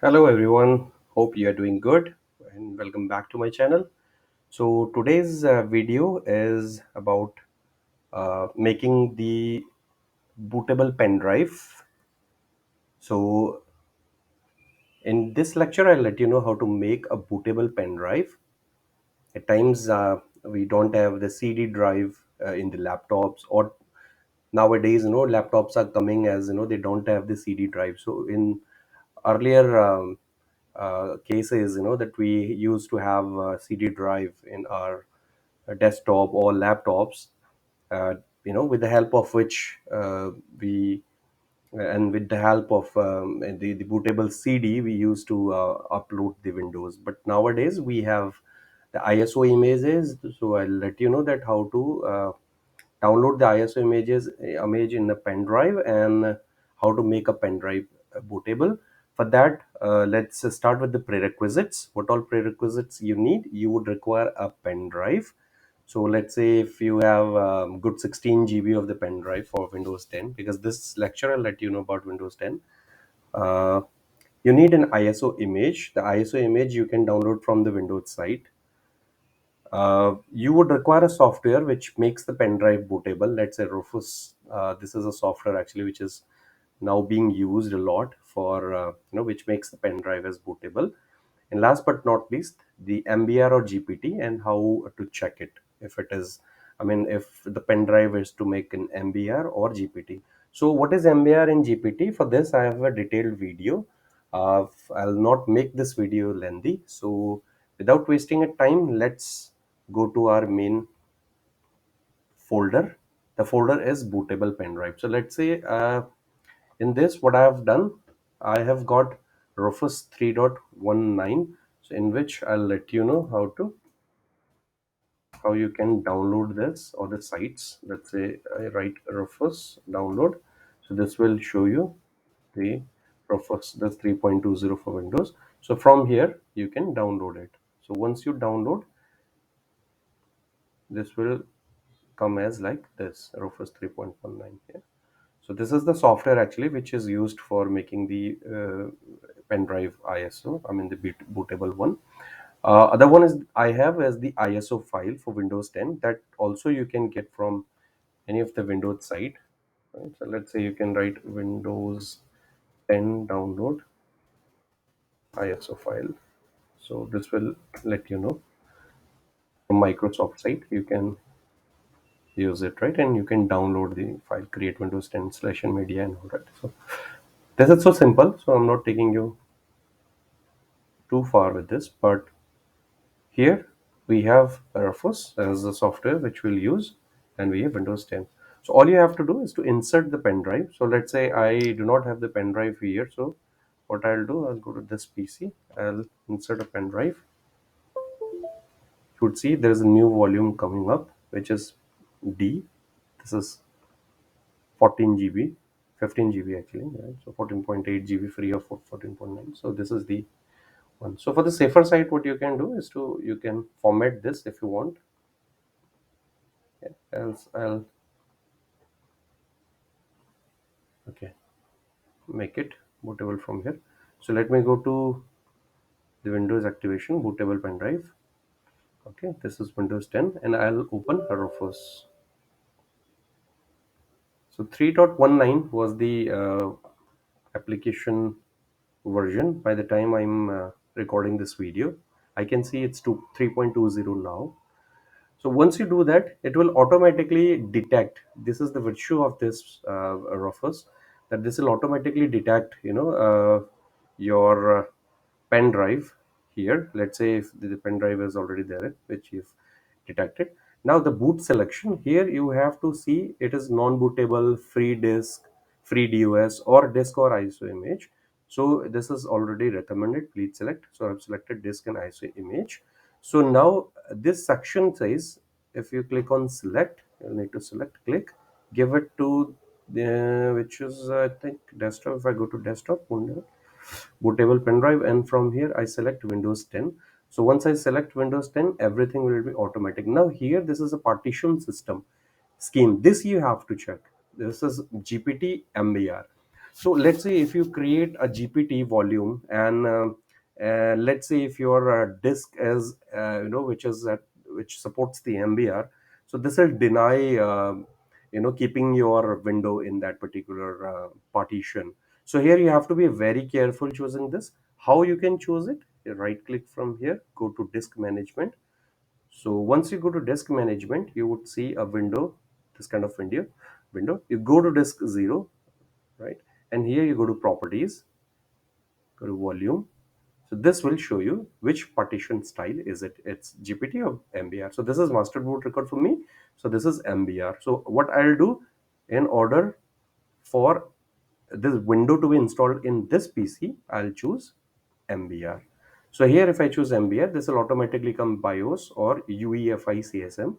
Hello everyone, hope you are doing good and welcome back to my channel. So today's video is about making the bootable pen drive. So in this lecture I'll let you know how to make a bootable pen drive. At times we don't have the CD drive in the laptops, or nowadays laptops are coming as they don't have the CD drive. So in earlier cases that we used to have a CD drive in our desktop or laptops, uh, with the help of which we and with the help of the bootable CD we used to upload the windows. But nowadays we have the ISO images, so I'll let you know that how to download the ISO image in a pen drive, and how to make a pen drive bootable. For that, let's start with the prerequisites. What all prerequisites you need? You would require a pen drive. So let's say if you have good 16 GB of the pen drive for Windows 10, because this lecture I'll let you know about Windows 10. Uh, you need an ISO image. The ISO image you can download from the Windows site. You would require a software which makes the pen drive bootable. Let's say Rufus. This is a software actually which is now being used a lot for which makes the pen drive as bootable. And last but not least, the MBR or GPT, and how to check it if it is. I mean, if the pen drive is to make an MBR or GPT. So, what is MBR and GPT? For this, I have a detailed video. I'll not make this video lengthy. So, without wasting a time, let's go to our main folder. The folder is bootable pen drive. So, let's say in this, what I have done, I have got Rufus 3.19, so in which I'll let you know how you can download this, or the sites. Let's say I write Rufus download, so this will show you the Rufus, that's 3.20 for Windows. So from here you can download it. So once you download, this will come as like this, Rufus 3.19 here. So this is the software actually which is used for making the pen drive ISO. I mean the bootable one. Other one is I have as the ISO file for Windows 10, that also you can get from any of the Windows site. Right? So let's say you can write Windows 10 download ISO file. So this will let you know from Microsoft site you can use it, right? And you can download the file, create Windows 10 installation media and all that. So this is so simple. So I'm not taking you too far with this, but here we have Rufus as the software which we'll use, and we have Windows 10. So all you have to do is to insert the pen drive. So let's say I do not have the pen drive here. So what I'll do, I'll go to this PC, I'll insert a pen drive. You would see there is a new volume coming up, which is D. This is 14 GB, 15 GB actually, right? So 14.8 GB free of 14.9. So this is the one. So for the safer side, what you can do is to you can format this if you want. Else I'll okay make it bootable from here. So let me go to the Windows activation bootable pen drive. Okay, this is Windows 10, and I'll open Rufus. So 3.19 was the application version by the time I'm recording this video. I can see it's to 3.20 now. So once you do that, it will automatically detect. This is the virtue of this Rufus, that this will automatically detect, your pen drive here. Let's say if the pen drive is already there, which you've detected. Now the boot selection here, you have to see it is non-bootable, free disk, free DOS, or disk or ISO image. So this is already recommended. Please select. So I've selected disk and ISO image. So now this section says, if you click on select, you'll need to select, click, give it to the, which is I think desktop. If I go to desktop, bootable pen drive, and from here I select Windows 10. So once I select Windows 10, everything will be automatic. Now here, this is a partition system scheme. This you have to check. This is GPT MBR. So let's say if you create a GPT volume, and let's say if your disk is which supports the MBR, so this will deny keeping your window in that particular partition. So here you have to be very careful choosing this. How you can choose it? You right click from here, go to disk management. So once you go to disk management, you would see a window, this kind of window. You go to disk 0, right? And here you go to properties, go to volume. So this will show you which partition style is it. It's GPT or MBR. So this is master boot record for me. So this is MBR. So what I'll do, in order for this window to be installed in this PC, I'll choose MBR. So here if I choose MBR, this will automatically come BIOS or UEFI CSM.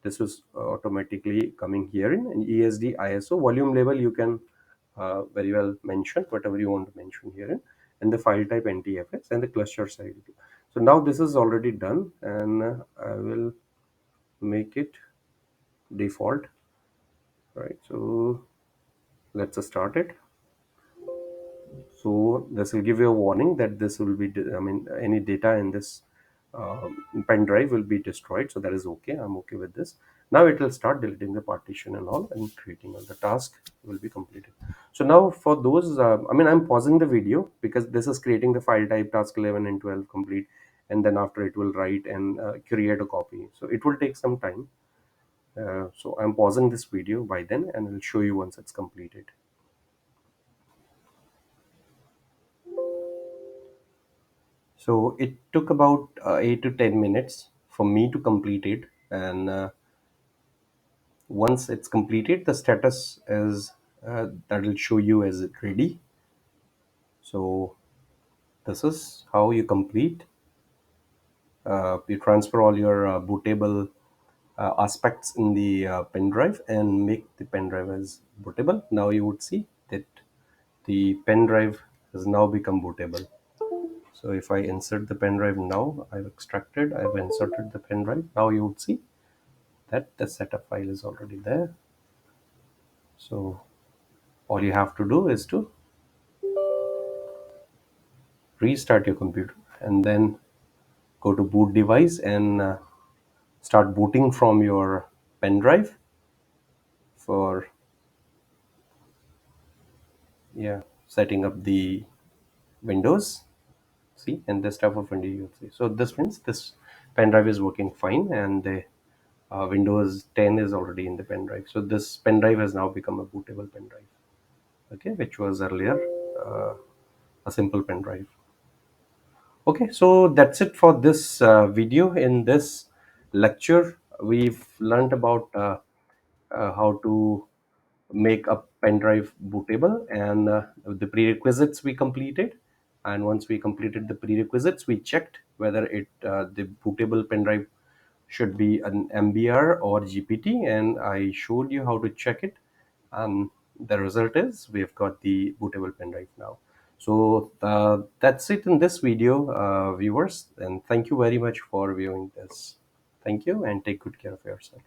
This is automatically coming here in an ESD ISO volume level. You can very well mention whatever you want to mention here in, and the file type NTFS and the cluster size. So now this is already done, and I will make it default, right? So let's start it. So this will give you a warning that this will be, any data in this pen drive will be destroyed. So that is okay. I'm okay with this. Now it will start deleting the partition and all, and creating all the task will be completed. So now for those, I'm pausing the video because this is creating the file type task 11 and 12 complete, and then after it will write and create a copy. So it will take some time. So I'm pausing this video by then, and I'll show you once it's completed. So it took about 8 to 10 minutes for me to complete it, and once it's completed, the status is that will show you as it ready. So this is how you complete. You transfer all your bootable aspects in the pen drive and make the pen drive as bootable. Now you would see that the pen drive has now become bootable. So if I insert the pen drive now, I've inserted the pen drive. Now you would see that the setup file is already there. So all you have to do is to restart your computer and then go to boot device and start booting from your pen drive for, yeah, setting up the windows. See, and this type of window you'll see. So this means this pen drive is working fine, and the Windows 10 is already in the pen drive. So this pen drive has now become a bootable pen drive, okay, which was earlier uh, a simple pen drive. Okay, so that's it for this video. In this lecture, we've learned about how to make a pen drive bootable, and the prerequisites we completed. And once we completed the prerequisites, we checked whether the bootable pen drive should be an MBR or GPT, and I showed you how to check it. And the result is we've got the bootable pen drive now. So that's it in this video, viewers, and thank you very much for viewing this. Thank you, and take good care of yourself.